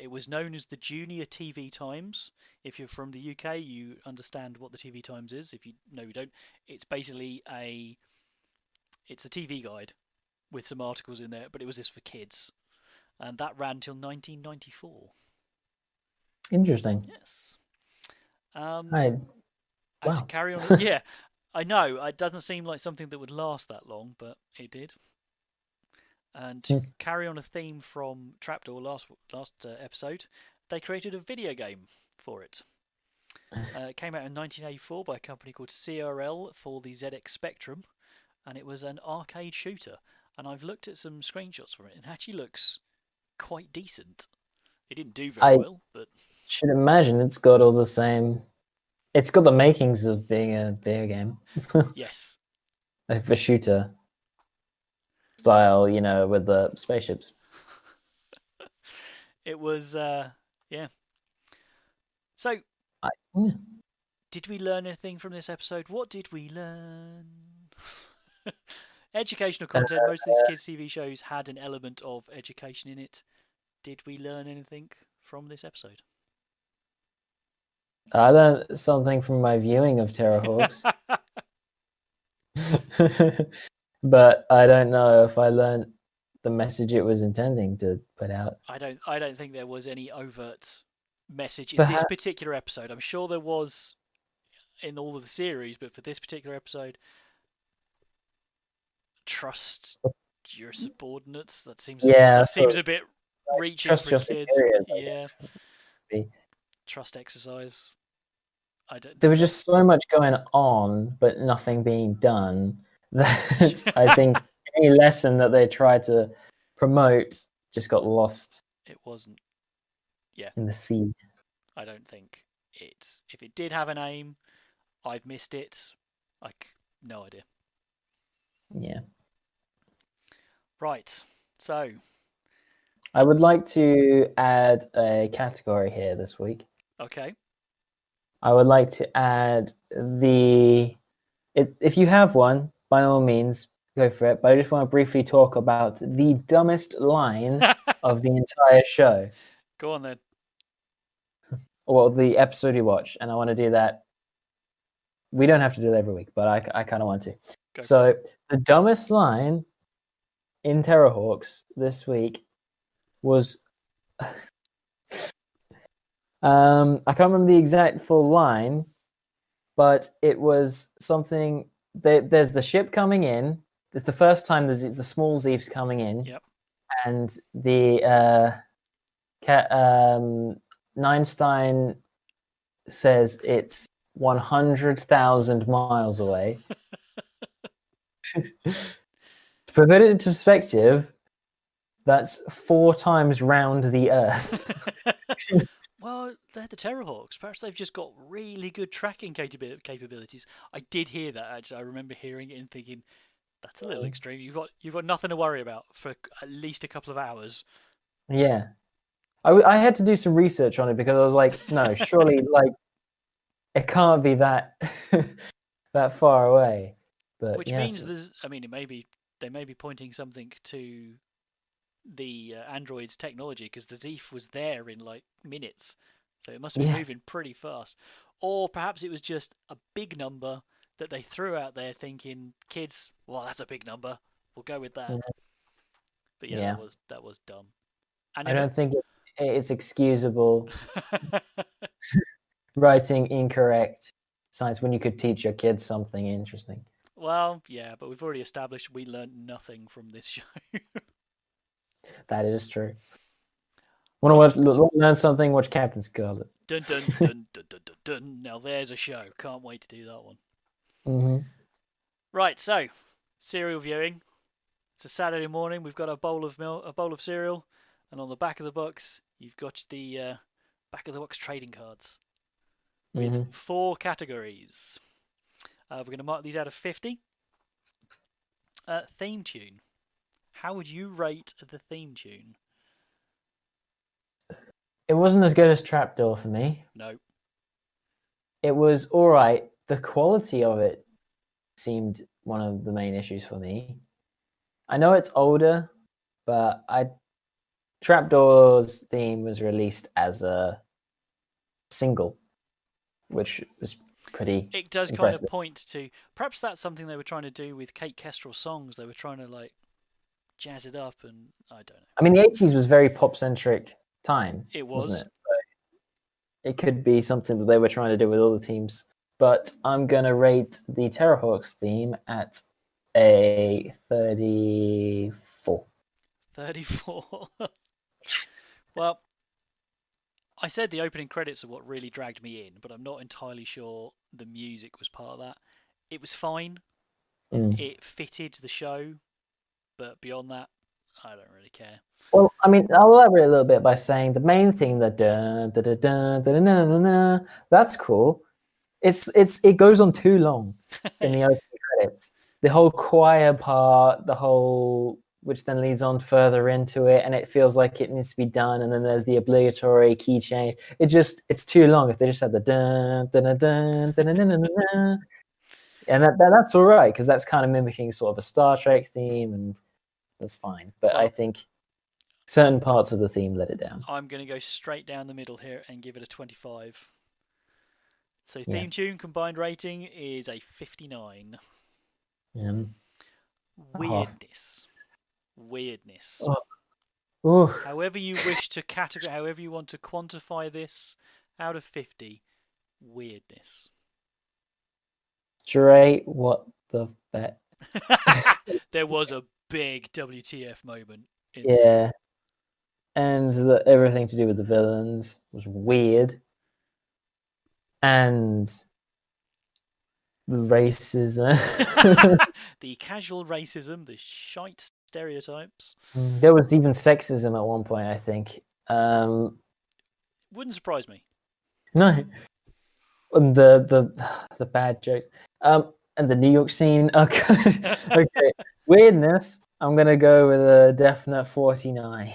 It was known as the Junior TV Times. If you're from the UK, you understand what the TV Times is. If you no, you don't. It's basically a TV guide with some articles in there, but it was this for kids, and that ran till 1994. Interesting. Yes. Um, I and to wow. carry on, yeah, I know it doesn't seem like something that would last that long, but it did. And to carry on a theme from Trapdoor last episode, they created a video game for it. It came out in 1984 by a company called CRL for the ZX Spectrum, and it was an arcade shooter. And I've looked at some screenshots from it, and it actually looks quite decent. It didn't do very I well, but should imagine it's got all the same. It's got the makings of being a video game, yes, like a shooter style, with the spaceships. it was. Yeah. So, Yeah. did we learn anything from this episode? What did we learn? Educational content. Most of these kids' TV shows had an element of education in it. Did we learn anything from this episode? I learned something from my viewing of Terrahawks, but I don't know if I learned the message it was intending to put out. I don't think there was any overt message in this Perhaps, particular episode. I'm sure there was in all of the series, but for this particular episode, trust your subordinates. yeah, That seems so a bit reaching trust for your kids. superiors, I Yeah, guess. Would be. trust exercise. I don't. There was That, just so much going on, but nothing being done that I think any lesson that they tried to promote just got lost it wasn't. Yeah, in the sea. I don't think it's. If it did have a name, I've missed it. No idea. Yeah. Right. So, I would like to add a category here this week. okay. I would like to add if you have one, by all means, go for it. But I just want to briefly talk about the dumbest line of the entire show, Go on then. or the episode you watch. And I want to do that. We don't have to do it every week, but I kind of want to. Go for it. So the dumbest line in Terrahawks this week was I can't remember the exact full line, but it was something. There's the ship coming in. It's the first time there's the small Zeefs coming in, Yep. and the Ninestien says it's 100,000 miles away. To put it into perspective, that's 4 times round the Earth. Well, they're the Terrahawks. Perhaps they've just got really good tracking capabilities. I did hear that actually. I remember hearing it and thinking, "That's a little extreme. You've got nothing to worry about for at least a couple of hours." Yeah. I had to do some research on it because I was like, no, surely like it can't be that that far away. But Which yes, means I mean, they may be pointing something to the android's technology because the Zeef was there in like minutes, so it must have been yeah, moving pretty fast. Or perhaps it was just a big number that they threw out there, thinking, "Kids, well, that's a big number. We'll go with that." But yeah, yeah. that was dumb. I I never. don't think it's excusable. writing incorrect science when you could teach your kids something interesting. Well, yeah, but we've already established we learned nothing from this show. That is true. Right. Want to learn something? Watch Captain Scarlet. Dun dun dun dun dun dun dun. Now there's a show. Can't wait to do that one. Mm-hmm. Right, so cereal viewing. It's a Saturday morning. We've got a bowl of a bowl of cereal, and on the back of the box, you've got the back of the box trading cards with Mm-hmm. 4 categories. We're going to mark these out of 50. Theme tune. How would you rate the theme tune? It wasn't as good as Trapdoor for me. No. It was all right. The quality of it seemed one of the main issues for me. I know it's older, but Trapdoor's theme was released as a single, which was pretty It does kind of impressive. point to perhaps that's something they were trying to do with Kate Kestrel songs. They were trying to like jazz it up, and I don't know. I mean, the 80s was very pop-centric time, It wasn't was. it? So it could be something that they were trying to do with all the teams. But I'm going to rate the Terrahawks theme at a 34. 34. Well, I said the opening credits are what really dragged me in, but I'm not entirely sure the music was part of that. It was fine. Mm. It fitted the show, but beyond that, I don't really care. Well, I mean, I'll elaborate a little bit by saying the main thing, the dun, da, da, dun, da, da, na, na, na, that's cool. It goes on too long in the opening credits. The whole choir part, which then leads on further into it, and it feels like it needs to be done. And then there's the obligatory key change. It's too long. If they just had the dun dun dun dun dun dun dun, dun, dun, and that's all right because that's kind of mimicking sort of a Star Trek theme, and that's fine. But I Well, think certain parts of the theme let it down. I'm going to go straight down the middle here and give it a 25. So Yeah. theme tune combined rating is a 59. Weirdness. Weirdness. Oh. However you wish to categorize, however you want to quantify this, out of 50, weirdness. Straight, what the bet? There was a big WTF moment. Yeah. And everything to do with the villains was weird. And the racism. The casual racism, the shite stereotypes. There was even sexism at one point, I think. Wouldn't surprise me. No. And the bad jokes. And the New York scene. Okay. Okay. Weirdness. I'm gonna go with a definite 49.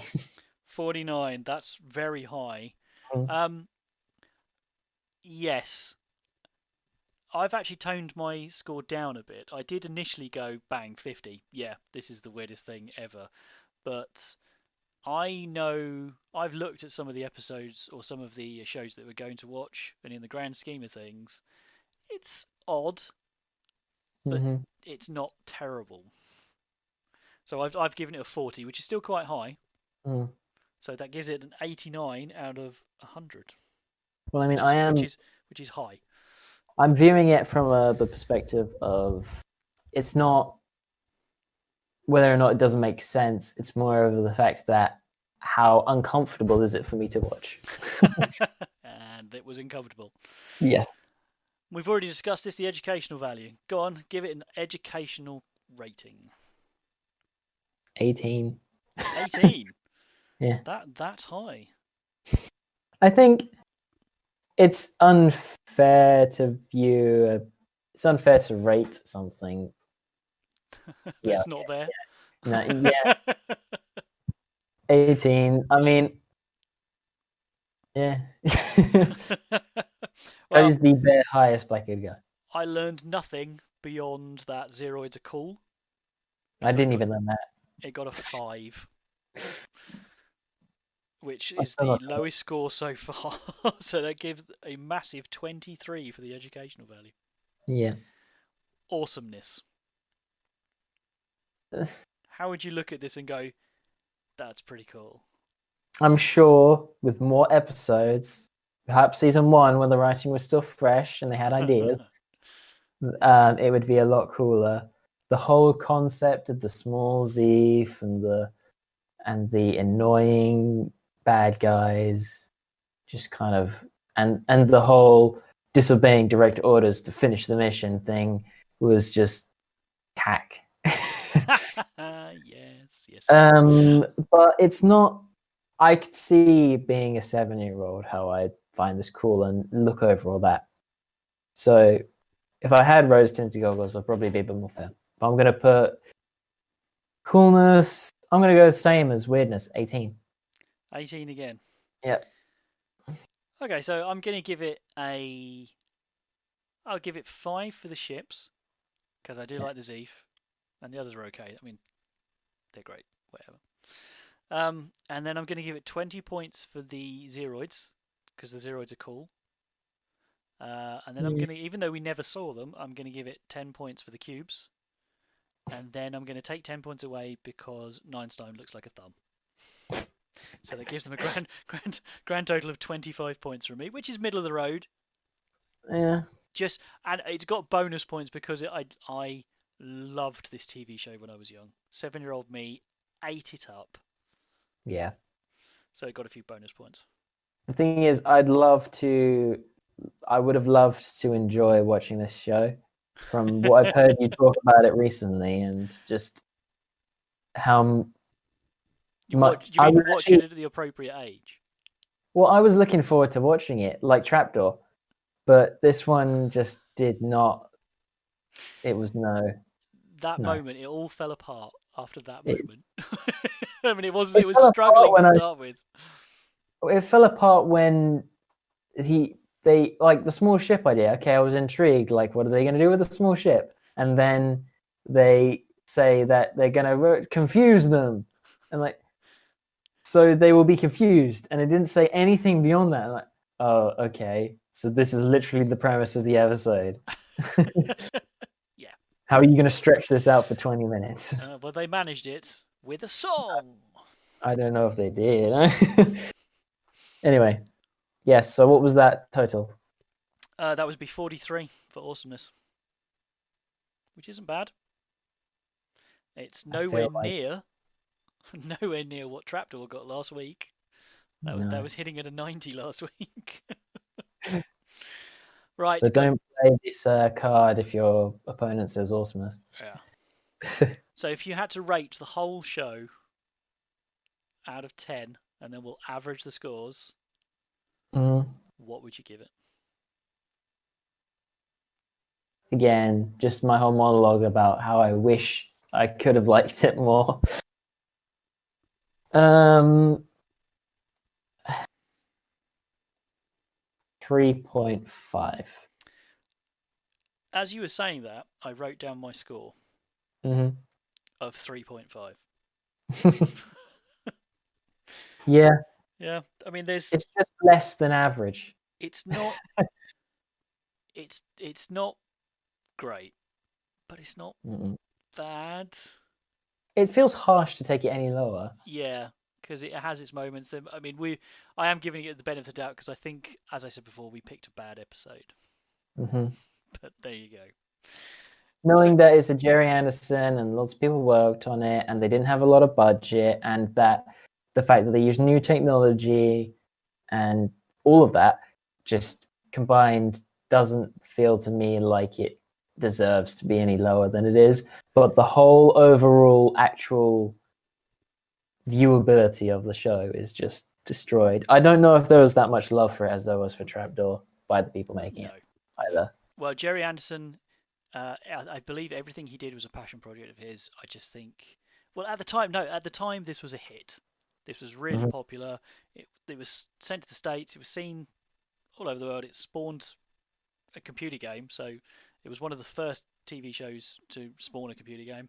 49. That's very high. Yes. I've actually toned my score down a bit. I did initially go bang 50. Yeah, this is the weirdest thing ever. But I know I've looked at some of the episodes or some of the shows that we're going to watch, and in the grand scheme of things, it's odd, but it's not terrible. So I've given it a 40, which is still quite high. So that gives it an 89 out of 100. Well, I mean, which is high. I'm viewing it from the perspective of it's not whether or not it doesn't make sense. It's more of the fact that how uncomfortable is it for me to watch? And it was uncomfortable. Yes. We've already discussed this, the educational value. Go on, give it an educational rating. 18. 18? Yeah. That's high. I think it's unfair to it's unfair to rate something that's not there. Yeah. No, yeah. 18. I mean, yeah. That is the bare highest I could go. I learned nothing beyond that zeroids are cool. I didn't even learn that. It got a 5. Which is the lowest score so far. So that gives a massive 23 for the educational value. Yeah. Awesomeness. How would you look at this and go, that's pretty cool? I'm sure with more episodes, perhaps season one, when the writing was still fresh and they had ideas, it would be a lot cooler. The whole concept of the small Zeef and the annoying bad guys, just kind of, and the whole disobeying direct orders to finish the mission thing was just hack. Yes. But it's not. I could see being a 7-year-old how I find this cool and look over all that. So if I had rose tinted goggles, I'd probably be a bit more fair. But I'm gonna put coolness. I'm gonna go the same as weirdness. 18. 18 again. Yeah. Okay, so I'm gonna give it a. I'll give it 5 for the ships because I do like the Zeef, and the others are okay. I mean, they're great. Whatever. And then I'm going to give it 20 points for the Zeroids because the Zeroids are cool. And then I'm going to, even though we never saw them, I'm going to give it 10 points for the cubes. And then I'm going to take 10 points away because Ninestien looks like a thumb. So that gives them a grand total of 25 points from me, which is middle of the road. Yeah. And it's got bonus points because I loved this TV show when I was young. 7-year-old me ate it up. Yeah. So it got a few bonus points. The thing is, I would have loved to enjoy watching this show from what I've heard you talk about it recently and just how much. You mean watch it at the appropriate age? Well, I was looking forward to watching it, like Trapdoor, but this one just did not. It was no. Moment, it all fell apart after that moment. I mean, it was it was struggling to start with. It fell apart when they like the small ship idea. Okay, I was intrigued. Like, what are they going to do with the small ship? And then they say that they're going to confuse them, and like, so they will be confused. And it didn't say anything beyond that. I'm like, oh, okay. So this is literally the premise of the episode. Yeah. How are you going to stretch this out for 20 minutes? Well, they managed it with a song. I don't know if they did. Anyway, yes. So what was that total? That would be 43 for awesomeness, which isn't bad. It's nowhere near what Trapdoor got last week. That was hitting at a 90 last week. Right. So don't play this card if your opponent says awesomeness. Yeah. So if you had to rate the whole show out of 10, and then we'll average the scores, what would you give it? Again, just my whole monologue about how I wish I could have liked it more. 3.5. As you were saying that, I wrote down my score of 3.5. Yeah. Yeah. I mean, it's just less than average. It's not. it's not great, but it's not bad. It feels harsh to take it any lower. Yeah, because it has its moments. I mean, I am giving it the benefit of the doubt because I think, as I said before, we picked a bad episode. But there you go. Knowing that it's a Gerry Anderson and lots of people worked on it and they didn't have a lot of budget, and that the fact that they use new technology and all of that just combined doesn't feel to me like it deserves to be any lower than it is. But the whole overall actual viewability of the show is just destroyed. I don't know if there was that much love for it as there was for Trapdoor by the people making it either. Well, Gerry Anderson, I believe everything he did was a passion project of his. I just think, well, at the time this was a hit. This was really popular. It was sent to the States. It was seen all over the world. It spawned a computer game. So it was one of the first TV shows to spawn a computer game.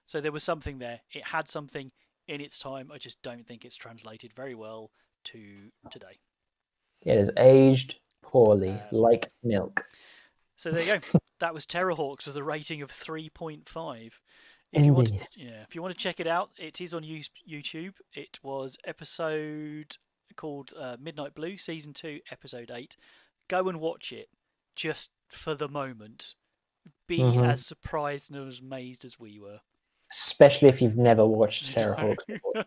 So there was something there. It had something in its time. I just don't think it's translated very well to today. It is aged poorly, like milk. So there you go. That was Terrahawks with a rating of 3.5. If you want to check it out, it is on YouTube. It was episode called Midnight Blue, Season 2, Episode 8. Go and watch it, just for the moment. Be Hmm. as surprised and as amazed as we were. Especially if you've never watched Terrahawks before.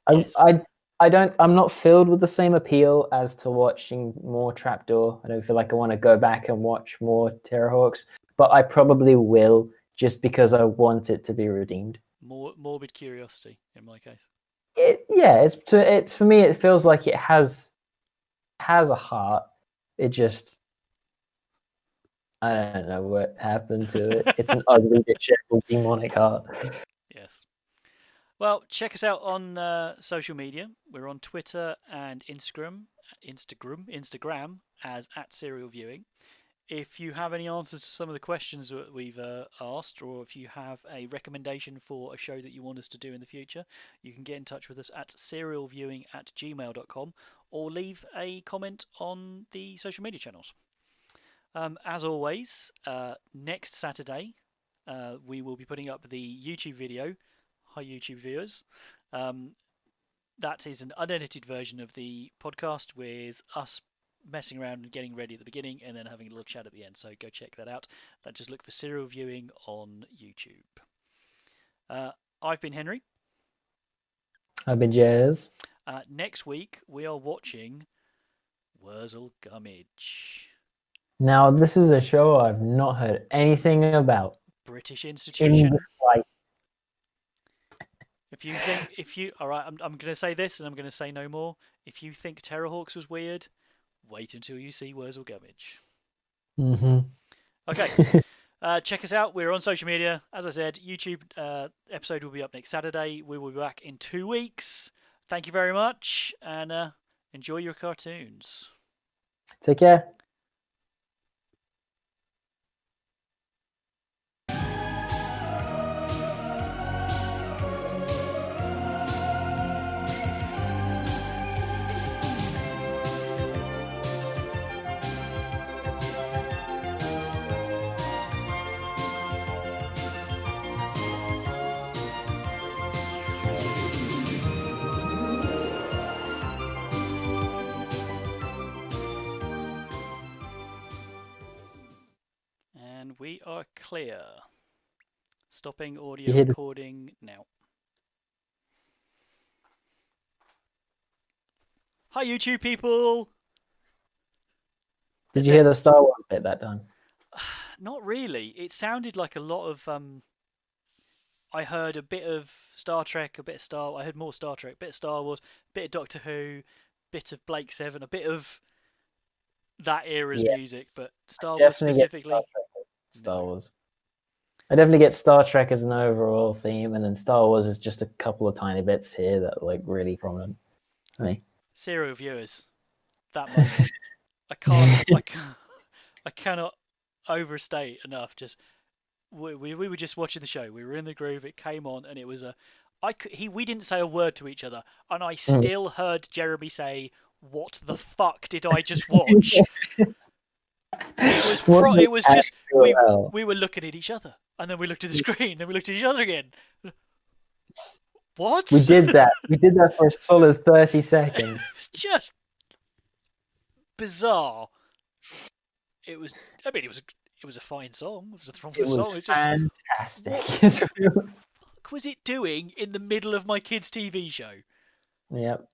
I, Yes. I, I don't. I'm not filled with the same appeal as to watching more Trapdoor. I don't feel like I want to go back and watch more Terrahawks, but I probably will, just because I want it to be redeemed. More morbid curiosity in my case. It's for me. It feels like it has a heart. It just, I don't know what happened to it. It's an ugly, disheveled, demonic heart. Yes. Well, check us out on social media. We're on Twitter and Instagram as @SerialViewing. If you have any answers to some of the questions that we've asked, or if you have a recommendation for a show that you want us to do in the future, you can get in touch with us at serialviewing@gmail.com, or leave a comment on the social media channels. As always, next Saturday, we will be putting up the YouTube video. Hi, YouTube viewers. That is an unedited version of the podcast with us messing around and getting ready at the beginning and then having a little chat at the end. So go check that out. Just look for Serial Viewing on YouTube. I've been Henry. I've been Jez. Next week, we are watching Wurzel Gummidge. Now, this is a show I've not heard anything about. British In institution. the slightest. All right, I'm going to say this and I'm going to say no more. If you think Terrahawks was weird, wait until you see Wurzel Gummidge. Mm-hmm. Okay. Check us out. We're on social media. As I said, YouTube episode will be up next Saturday. We will be back in 2 weeks. Thank you very much, and enjoy your cartoons. Take care. And we are clear. Stopping You audio hear this? recording now. Hi, YouTube people! Did you hear the Star Wars bit that time? Not really. It sounded like a lot of. I heard a bit of Star Trek, a bit of Star. I heard more Star Trek, a bit of Star Wars, a bit of Doctor Who, a bit of Blake Seven, a bit of that era's music, but Star Wars specifically. Star Wars. I definitely get Star Trek as an overall theme, and then Star Wars is just a couple of tiny bits here that are like really prominent. Serial viewers, that moment. I cannot overstate enough. Just we were just watching the show. We were in the groove. It came on, and it was we didn't say a word to each other, and I still heard Jeremy say, "What the fuck did I just watch?" It was just we were looking at each other, and then we looked at the screen, then we looked at each other again. What? We did that. We did that for a solid 30 seconds. It's just bizarre. It was a fine song. It was a throbbing song. It was fantastic. What the fuck was it doing in the middle of my kids' TV show? Yep.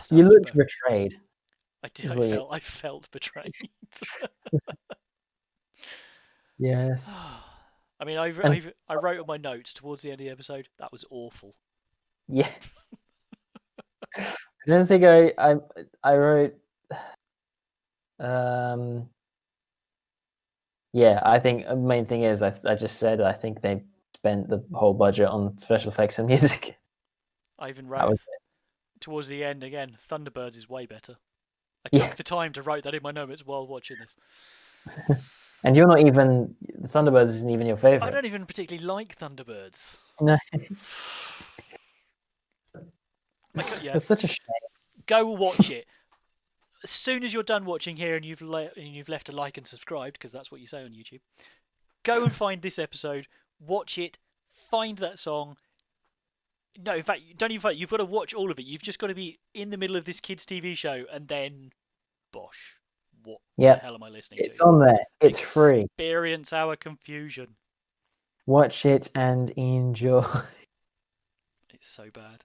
You looked betrayed. I did. I felt betrayed. Yes. I mean, I wrote on my notes towards the end of the episode, that was awful. Yeah. I don't think I wrote. Yeah, I think the main thing is I just said I think they spent the whole budget on special effects and music. I even wrote towards the end again. Thunderbirds is way better. I took the time to write that in my notes while watching this. And you're not even Thunderbirds isn't even your favorite. I don't even particularly like Thunderbirds. No. Yeah. It's such a shame. Go watch it. As soon as you're done watching here and you've left a like and subscribed, because that's what you say on YouTube, go and find this episode, watch it, find that song. No, in fact, don't even fight. You've got to watch all of it. You've just got to be in the middle of this kids' TV show, and then, bosh, what the Yep, hell am I listening it's to? on there. It's free. Experience our confusion. Watch it and enjoy. It's so bad.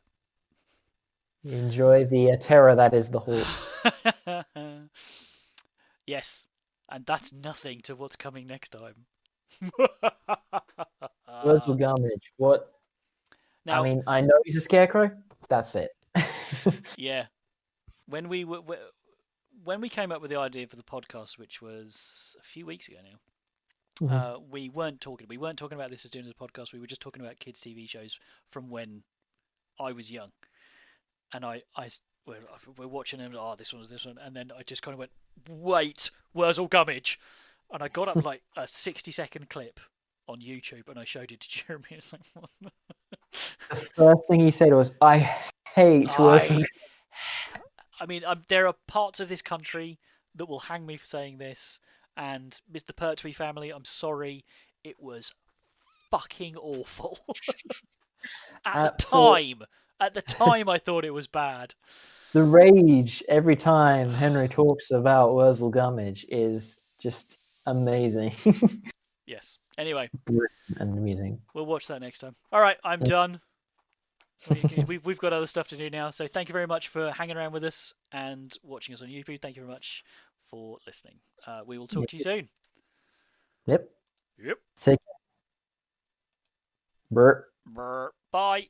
Enjoy the terror that is the Hawks. Yes, and that's nothing to what's coming next time. Wurzel Gummidge. What? Now, I mean, I know he's a scarecrow. That's it. yeah, when we came up with the idea for the podcast, which was a few weeks ago now, we weren't talking about this as doing the podcast. We were just talking about kids' TV shows from when I was young, and we're watching them. Oh, this one, and then I just kind of went, "Wait, Wurzel Gummidge," and I got up like a 60-second clip on YouTube, and I showed it to Jeremy. It's like, what? The first thing he said was, "I hate Wurzel." I mean, there are parts of this country that will hang me for saying this, and Mr. Pertwee family, I'm sorry, it was fucking awful. At the time, I thought it was bad. The rage every time Henry talks about Wurzel Gummidge is just amazing. Yes. Anyway, and amusing. We'll watch that next time. All right, I'm done. We've got other stuff to do now, so thank you very much for hanging around with us and watching us on YouTube. Thank you very much for listening. We will talk to you soon. Yep. Yep. Take care. Bye.